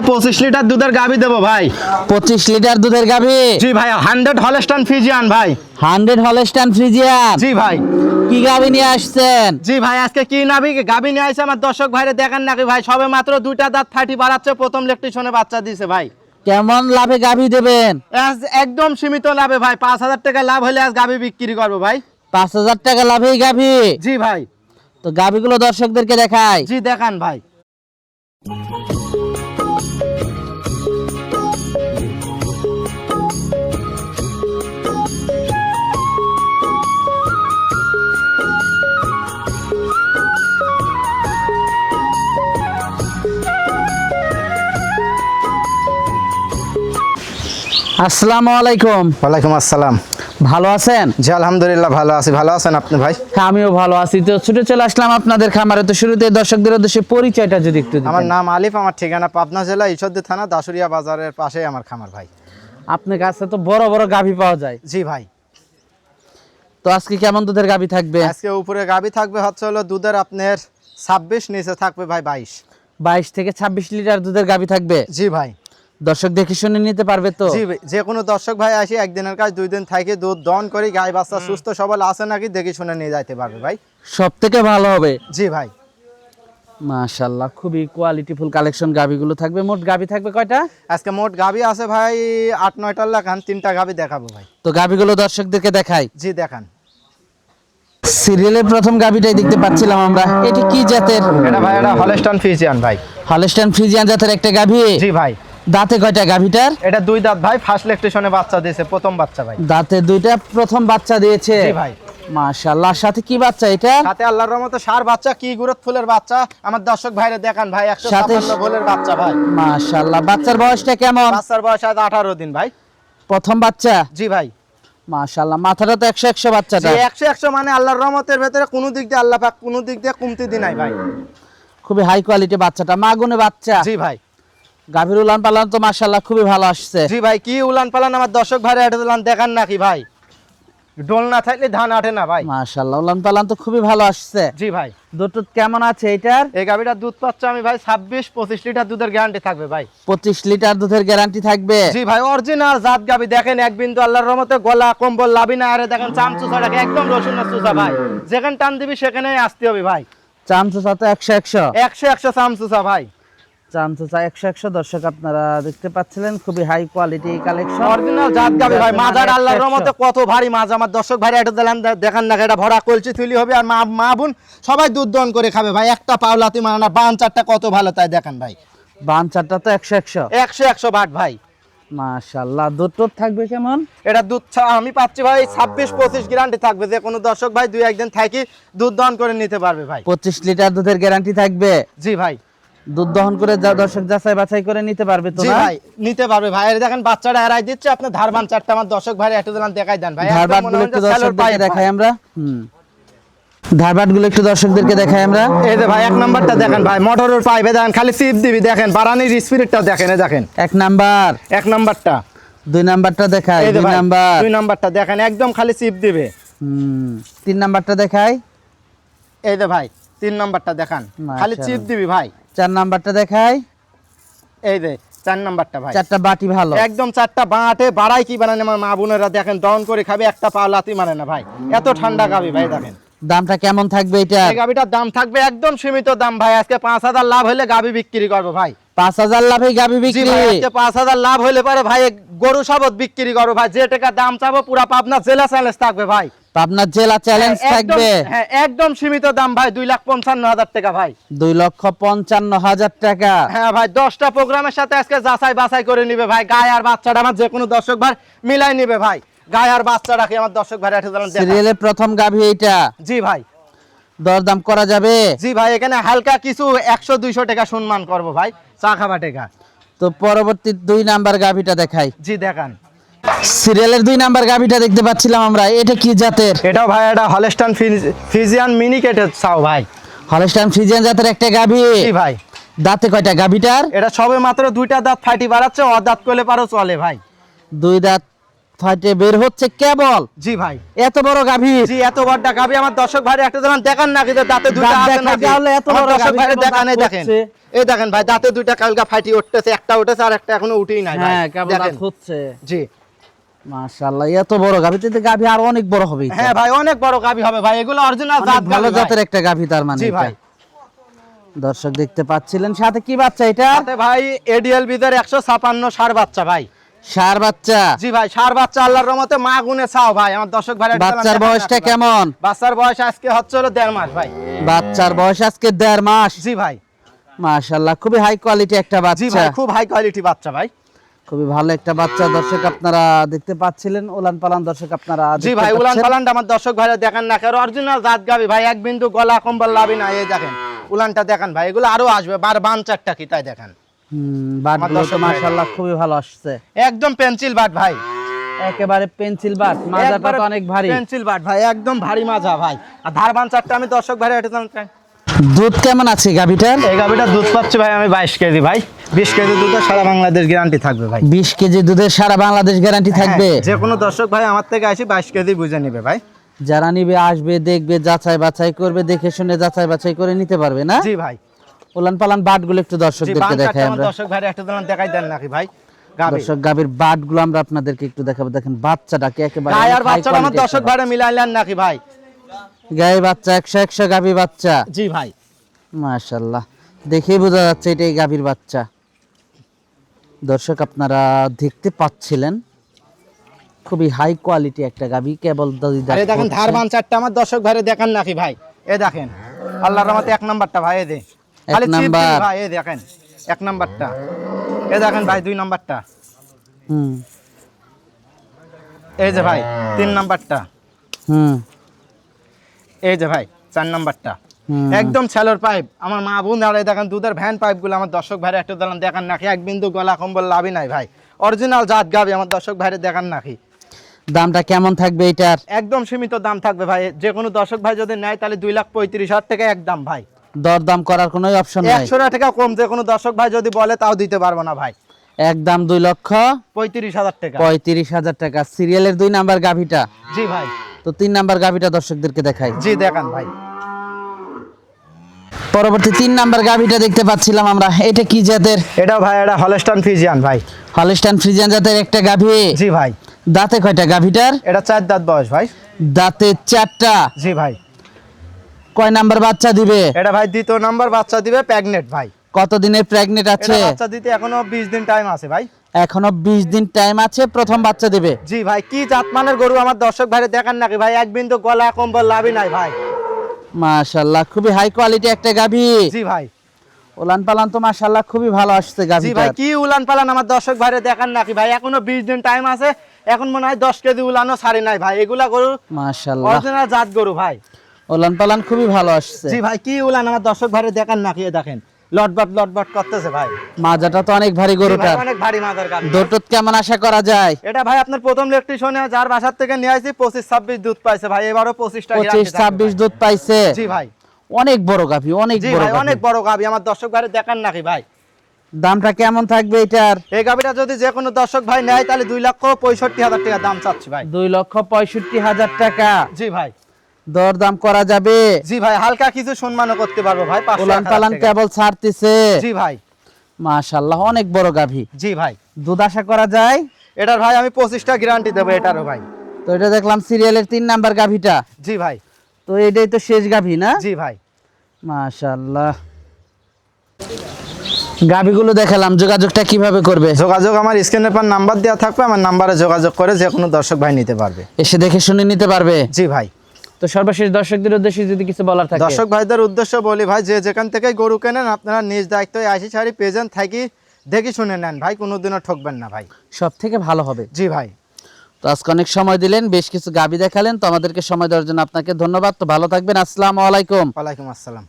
25 litre দুধের গাভী দেবো ভাই। 25 লিটার দুধের গাভী? জি ভাই, 100 হলস্টাইন ফ্রিজিয়ান ভাই। 100 হলস্টাইন ফ্রিজিয়ান? জি ভাই। কি গাভী নিয়ে আসছেন? জি ভাই, আজকে কি গাভী নিয়ে আসছে আমার দর্শক ভাইরে দেখেন নাকি ভাই, সবে মাত্র দুইটা দাঁত ফাটি বাড়াচ্ছে, প্রথম ল্যাকটেশনে বাচ্চা দিয়েছে ভাই। কেমন লাভে গাভী দেবেন? একদম সীমিত লাভে ভাই, 5000 টাকা লাভ হলে আজ গাভী বিক্রি করবো ভাই। 5000 টাকা লাভেই গাভী? জি ভাই। তো গাভীগুলো দর্শকদেরকে দেখায়। জি দেখান ভাই। আসসালামু আলাইকুম। ওয়ালাইকুম আসসালাম। ভালো আছেন? জি আলহামদুলিল্লাহ ভালো আছি। ভালো আছেন আপনি ভাই? হ্যাঁ আমিও ভালো আছি। তো ছুটে চলে আসলাম আপনাদের খামারে। তো শুরুতে দর্শকদের উদ্দেশ্যে পরিচয়টা যদি একটু দিতেন। আমার নাম আলিফ, আমার ঠিকানা পাবনা জেলা ঈশ্বরদী থানা দাসুরিয়া বাজারের পাশে আমার খামার ভাই। আপনার কাছে তো বড় বড় গাভী পাওয়া যায়। জি ভাই। তো আজকে কেমন দুধের গাভী থাকবে? আজকে উপরে গাভী থাকবে হচ্ছে হলো দুধের আপনার 26, নিচে থাকবে ভাই 22। 22 থেকে 26 লিটার দুধের গাভী থাকবে? জি ভাই। দর্শক দেখে শুনে নিতে পারবে তো? জি ভাই, যে কোনো দর্শক ভাই আসি একদিনের কাজ 2 দিন থেকে দুধ দহন করে গাই বাচ্চা সুস্থ সবল আছে নাকি দেখে শুনে নিয়ে যাইতে পারবে ভাই। সব থেকে ভালো হবে। জি ভাই। মাশাআল্লাহ, খুবই কোয়ালিটিফুল কালেকশন গাভীগুলো থাকবে। মোট গাভী থাকবে কয়টা? আজকে মোট গাভী আছে ভাই 8-9টা লাখান, 3টা গাভী দেখাবো ভাই। তো গাভীগুলো দর্শকদেরকে দেখাই। জি দেখান। সিরিয়ালের প্রথম গাভীটাই দেখতে পাচ্ছিলাম আমরা। এটি কি জাতের? এটা ভাই এটা হলস্টাইন ফ্রিজিয়ান ভাই। হলস্টাইন ফ্রিজিয়ান জাতের একটা গাভী? জি ভাই। দাঁতে কয়টা গাভীটার? এটা 2 দাঁত ভাই, ফার্স্ট ল্যাকটেশনে বাচ্চা দিয়েছে, প্রথম বাচ্চা ভাই। দাঁতে 2টা, প্রথম বাচ্চা দিয়েছে? জি ভাই। মাশাআল্লাহ, সাথে কি বাচ্চা এটা? সাথে আল্লাহর রহমতে সার বাচ্চা, কি গুরত ফুলের বাচ্চা। আমার দর্শক ভাইরে দেখান ভাই, 156 বলের বাচ্চা ভাই। মাশাআল্লাহ, বাচ্চার বয়সটা কেমন? বাচ্চার বয়স আজ 18 দিন ভাই। প্রথম বাচ্চা? জি ভাই। মাশাআল্লাহ, মাথাটা তো 100 বাচ্চাটা। জি 100 মানে আল্লাহর রহমতের ভেতরে কোনো দিক দিয়ে আল্লাহ পাক কোনো দিক দিয়ে কমতি দি নাই ভাই। খুবই হাই কোয়ালিটি বাচ্চাটা, মাগুনে বাচ্চা। জি ভাই। গাভীর উলান পালান তো মাশাআল্লাহ খুবই ভালো আসছে। জি ভাই, কি উলান পালান আমার দর্শক ভাইরে এটা উলান দেখান নাকি ভাই, ডোল না থাকলে ধান আটে না ভাই। মাশাআল্লাহ, উলান পালান তো খুবই ভালো আসছে। জি ভাই। দুধ কেমন আছে এটার? এই গাভীটার দুধ পাচ্ছি আমি ভাই 26-25 লিটার দুধের গ্যারান্টি থাকবে ভাই। 25 লিটার দুধের গ্যারান্টি থাকবে? জি ভাই, অরিজিনাল জাত গাভী। দেখেন এক বিন্দু আল্লাহর রহমতে গলা কম্বল লাভি না, আরে দেখেন চামচুসাটাকে একদম রসুনের চুষা ভাই, যেখানে টান দিবি সেখানেই আসতে হবে ভাই। চামচুসা তো 100 100 চামচুসা ভাই। চামচুসা 100 দর্শক আপনারা দেখতে পাচ্ছিলেন, খুবই হাই কোয়ালিটি কালেকশন, অরিজিনাল জাত গাভী ভাই। মাজার আল্লাহর রহমতে কত ভারী মাছ, আমার দর্শক ভাই এটা দিলাম দেখান না, এটা ভরা কলচি থুলি হবে, আর মা বোন সবাই দুধ দহন করে খাবে ভাই। একটা পাওলাতি মানে না, বান চারটা কত ভালো তাই দেখেন ভাই। বান চারটা তো 100 বাট ভাই। মাশাআল্লাহ, দুধ টুধ থাকবে কেমন? এটা দুধ আমি পাচ্ছি ভাই 26-25 গ্যারান্টি থাকবে, যে কোনো দর্শক ভাই 2-1 দিন থাকি দুধ দহন করে নিতে পারবে ভাই। 25 লিটার দুধের গ্যারান্টি থাকবে? জি ভাই। দুধ দহন করে দর্শক যাচাই বাছাই করে নিতে পারবে তো? জি না ভাই, নিতে পারবে ভাই। এই দেখেন বাচ্চাটা এরাই দিচ্ছে, আপনি ধারবান চারটা আমার দর্শক ভাই একটু দিলাম দেখাই দেন ভাই। ধারবাট গুলো একটু দর্শকদেরকে দেখাই আমরা। ধারবাট গুলো একটু দর্শকদেরকে দেখাই আমরা। এই যে ভাই 1 নাম্বারটা দেখেন ভাই, মোটরের পাইপে দেখেন, খালি সিপ দিবি দেখেন, বারানির স্পিরিটটা দেখেন। এই দেখেন 1 নাম্বার। 1 নাম্বারটা। 2 নাম্বারটা দেখাই। এই যে 2 ভাই নাম্বার। 2 নাম্বারটা দেখেন, একদম খালি সিপ দিবে। 3 নাম্বারটা দেখাই। এই যে ভাই 3 নাম্বারটা দেখান, খালি চিপ দিবি ভাই। 4 নাম্বারটা দেখাই। এই যে 4 নাম্বারটা ভাই, 4টা বাটি ভালো, একদম 4টা বাঁটে বাড়াই কি বানানে আমার মা বোনেরা দেখেন, দহন করে খাবে, একটা পা লাতি মানে না ভাই, এত ঠান্ডা গাবি ভাই। দেখেন দামটা কেমন থাকবে এটা? এই গাবিটার দাম থাকবে একদম সীমিত দাম ভাই। আজকে 5000 লাভ হলে গাবি বিক্রি করবো ভাই। 5000 লাভে গাবি জি বিক্রি? ভাই, আজকে 5000 লাভ হলে পারে ভাই গরু সবত বিক্রি করবো ভাই। যে টাকা দাম চাবো পুরা পাবনা জেলা চ্যালেঞ্জ থাকবে ভাই। পাবনা জেলা চ্যালেঞ্জ থাকবে? হ্যাঁ একদম সীমিত দাম ভাই, 2,55,000 টাকা ভাই। 2,55,000 টাকা? হ্যাঁ ভাই, 10টা প্রোগ্রামের সাথে আজকে যাচাই বাছাই করে নিবে ভাই। গায়ে আর বাচ্চাটা আমার যে কোনো দর্শক ভাই মিলাই নিবে ভাই। গায়ে আর বাচ্চা রাখি আমার দর্শক ভাই এটা জানেন। সিরিয়ালের প্রথম গাভী এইটা? জি ভাই। দরদাম করা যাবে? জি ভাই, এখানে হালকা কিছু 100-200 টাকা সম্মান করবো ভাই, চা খাবা টাকা। তো পরবর্তী 2 নাম্বার গাভীটা দেখাই। জি দেখান। সিরিয়ালের 2 নাম্বার গাভীটা দেখতে পাচ্ছিলাম আমরা। এটা কি জাতের? এটাও ভাই এটা হলস্টাইন ফ্রিজিয়ান মিনিকেটের চাও ভাই। হলস্টাইন ফ্রিজিয়ান জাতের একটা গাভী? জি ভাই। দাঁতে কয়টা গাভীটার? এটা সবে মাত্র 2টা দাঁত ফাটি বাড়াচ্ছে, দাঁত করলে পারো চলে ভাই। 2 দাঁত ফাটে বের হচ্ছে কেবল। জি ভাই, এত বড় গাভী, জি এত বড়টা গাভী আমার দর্শক ভাইরা একটা জানান দেখান নাকি যে দাঁতে দুইটা দাঁত আছে দেখাই নাকি তাহলে এত আমার বড় দর্শক গাভী ভাইরা কেমন দেখান, দাঁত এই দেখেন, হচ্ছে? এই দেখেন ভাই দাঁতে দুইটা কালকা ফাটি উঠতেছে, একটা উঠেছে আর একটা এখনো উঠেই নাই ভাই, হ্যাঁ কেবল দেখেন। দাঁত হচ্ছে। জি মাশাআল্লাহ, এত বড় গাভী, তো গাভী আর অনেক বড় হবে এটা। হ্যাঁ ভাই অনেক বড় গাভী হবে ভাই, এগুলো অরিজিনাল অনেক জাত ভালো গাভী জাতের একটা গাভী তার মানে জি এটা। ভাই। দর্শক দেখতে পাচ্ছিলেন, সাথে কি বাচ্চা এটা? সাথে ভাই এডিএল বিদের 156 ষাঁড় বাচ্চা ভাই। ষাঁড় বাচ্চা। জি ভাই ষাঁড় বাচ্চা আল্লাহর রহমতে মা গুনে চাও ভাই, আমার দর্শক ভাইরা একটা বাচ্চার জানান বয়সটা দেখান নাকি ভাই। কেমন? বাচ্চার বয়স আজকে হচ্ছে হলো 1.5 মাস ভাই। বাচ্চার বয়স আজকে 1.5 মাস। জি ভাই, মাশাআল্লাহ, খুবই হাই কোয়ালিটি একটা জি বাচ্চা, ভাই খুব হাই কোয়ালিটি বাচ্চা ভাই। খুবই ভালো একটা বাচ্চা। দর্শক আপনারা দেখতে পাচ্ছিলেন, উলান পালান দর্শক আপনারা জি দেখতে ভাই উলান পাচ্ছেন। পালানটা আমার দর্শক ভাইরা দেখেন না, কারণ অরিজিনাল জাত গাবি ভাই, এক বিন্দু গলা কম্বল লাভি না, এই দেখেন উলানটা দেখেন ভাই, এগুলো আরো আসবে বান চারটা কি তাই দেখেন, বাটগুলো তো দর্শক ভাই। মাশাআল্লাহ খুবই ভালো আসছে, একদম পেন্সিল বাট ভাই, একেবারে পেন্সিল বাট, মাজাটা তো অনেক ভারী। পেন্সিল বাট ভাই, একদম ভারী মাজা ভাই, আর ধার বান চারটা আমি দর্শক ভাইরা এটা জানতেন। দুধ কেমন আছে গাভীটার? এই গাবিটা দুধ পাচ্ছে ভাই আমি 22 কেজি ভাই, 20 কেজি দুধে সারা বাংলাদেশ গ্যারান্টি থাকবে ভাই। 20 কেজি দুধের সারা বাংলাদেশ গ্যারান্টি থাকবে। হ্যাঁ, যে কোনো দর্শক ভাই আমার থেকে আসি 22 কেজি বুঝে নিবে ভাই। যারা নিবে আসবে, দেখবে, যাচাই বাছাই করবে, দেখে শুনে যাচাই বাছাই করে নিতে পারবে না? জি ভাই, উলান পালান বাটগুলো একটু জি দর্শকদেরকে বান দেখাই চারটা আমার আমরা। দর্শক ভাইরা একটা জানান দেখাই দেন নাকি ভাই গাবি। দর্শক গাভীর বাটগুলো আমরা আপনাদেরকে একটু দেখাবো। দেখেন বাচ্চাটাকে একেবারে গায় আর high বাচ্চাটা আমার quality দর্শক একটা ভাইরা মিলাইলেন নাকি ভাই। বাচ্চা। গায়ে বাচ্চা 100 গাভী বাচ্চা। জি ভাই, মাশাআল্লাহ, দেখেই বোঝা যাচ্ছে এটাই গাভীর বাচ্চা। দর্শক আপনারা দেখতে পাচ্ছিলেন, খুবই হাই কোয়ালিটি একটা গাভী, কেবল দুই দাঁত আরে দেখেন হচ্ছে। ধার বান চারটা আমার দর্শক ভাইরা দেখান নাকি ভাই, এ দেখেন আল্লাহর রহমতে 1 নাম্বারটা ভাই, এ দে খালি চিপ নাম্বার। দিবি ভাই, এ দেখেন 1 নাম্বারটা, এ দেখেন ভাই 2 নাম্বারটা, হুম এই যে ভাই 3 নাম্বারটা, হুম এই যে ভাই 4 নাম্বারটা, হুম। একদম স্যালোর পাইপ আমার মা বোন আর এই দেখেন দুধের ভ্যান পাইপগুলো আমার দর্শক ভাইরা একটু দালান দেখান নাকি, এক বিন্দু গলা কম্বল লাভই নাই ভাই, অরিজিনাল জাত গাবি আমার দর্শক ভাইরা দেখান নাকি। দামটা কেমন থাকবে এটার? একদম সীমিত দাম থাকবে ভাই, যে কোনো দর্শক ভাই যদি নেয় তাহলে 2,35,000 টাকা একদম ভাই, দরদাম করার কোনো অপশন নাই? 100 টাকা কম যে কোনো দর্শক ভাই যদি বলে তাও দিতে পারবো না ভাই, একদম 35,000 টাকা। 2,35,000 টাকা। সিরিয়ালের 2 নাম্বার গাভীটা, জি ভাই, তো 3 নাম্বার গাভীটা দর্শকদেরকে দেখাই। জি দেখান ভাই। পরবর্তী 3 নাম্বার গাভীটা দেখতে পাচ্ছিলাম আমরা, এটা কি জাতের? এটা ভাই এটা হলস্টাইন ফ্রিজিয়ান ভাই। হলস্টাইন ফ্রিজিয়ান জাতের একটা গাভী। জি ভাই, দাঁতে কয়টা গাভীটার? এটা 4 দাঁত বয়স ভাই। দাঁতে 4টা। জি ভাই, কয় নাম্বার বাচ্চা দিবে? এটা ভাই 2য় নাম্বার বাচ্চা দিবে, প্রেগনেন্ট ভাই। কত দিনের প্রেগনেন্ট এটা আছে? বাচ্চা দিতে এখনো 20 দিন টাইম আছে ভাই। এখনো 20 দিন টাইম আছে, প্রথম বাচ্চা দিবে। জি ভাই, কি জাতমানের গরু আমার দর্শক ভাইরে দেখান নাকি ভাই, এক বিন্দু গলা কম্বল লাভই নাই ভাই। মাশাআল্লাহ, খুবই হাই কোয়ালিটি একটা গাভী। জি ভাই, উলান পালান তো মাশাআল্লাহ খুবই ভালো আসছে জি গাভীটা। ভাই কি উলান পালান আমার দর্শক ভাইরে দেখান নাকি ভাই, এখনো 20 দিন টাইম আছে, এখন মনে হয় 10 কেজি উলানও ছাড়ি নাই ভাই, এগুলা গরু মাশাআল্লাহ, অরিজিনাল জাত গরু ভাই। উলান পালান খুবই ভালো আসছে। জি ভাই কি উলান আমার দর্শক ভাইরে দেখান নাকি, এ দেখেন লটবট করতেছে ভাই, মাজাটা তো অনেক ভারী জি ভাই, গরুটার। অনেক ভারী মাদার গাভী। দুধ কেমন আশা করা যায়? এটা ভাই আপনার প্রথম ইলেকট্রিশিয়ানে যার বাসার থেকে নিয়ে আসি 25-26 দুধ পাইছে ভাই, এবারও 25টা 25-26 দুধ পাইছে। জি ভাই, অনেক বড় গাভী, অনেক জি বড় ভাই গাভী। অনেক বড় গাভী আমার দর্শক ভাইরে দেখান নাকি ভাই। দামটা কেমন থাকবে এটার? এই গাভীটা যদি যে কোনো দর্শক ভাই নেয় তাহলে 2,65,000 টাকা দাম চাচ্ছি ভাই। 2,65,000 টাকা। জি ভাই, দর দাম করা যাবে? জি ভাই হালকা কিছু সম্মানও করতে পারবো ভাই, 500 উলান পালান টাকা। কেবল ছাড়তেছে। জি ভাই, মাশাআল্লাহ, অনেক বড় গাভী। জি ভাই, দুধ আশা করা যায়? এটার ভাই আমি 25টা গ্যারান্টি দেবো এটারও ভাই। তো এটা দেখলাম সিরিয়ালের 3 নাম্বার গাভীটা, জি ভাই, তো এটাই তো শেষ গাভী না? জি ভাই, মাশাআল্লাহ। গাভীগুলো দেখালাম, যোগাযোগটা কিভাবে করবে? যোগাযোগ আমার স্ক্রিনের পর নাম্বার দেওয়া থাকবে, আমার নাম্বারে যোগাযোগ করে যে কোনো দর্শক ভাই নিতে পারবে। এসে দেখে শুনে নিতে পারবে? জি ভাই, তো সর্বশেষ দর্শকদের উদ্দেশ্যে যদি কিছু বলার থাকে? দর্শক ভাইদের উদ্দেশ্য বলি ভাই, যে যেখান থেকে গরু কেনেন আপনারা নিজ দায়িত্বে আইসি সারি পেজেন থাকি দেখি শুনে নেন ভাই, কোনোদিনও ঠকবেন না ভাই। সব থেকে ভালো হবে। জি ভাই, তো আজকে অনেক সময় দিলেন, বেশ কিছু গাভী দেখালেন, তো আমাদেরকে সময় দেওয়ার জন্য আপনাকে ধন্যবাদ। তো ভালো থাকবেন, আসসালামু আলাইকুম। ওয়ালাইকুম আসসালাম।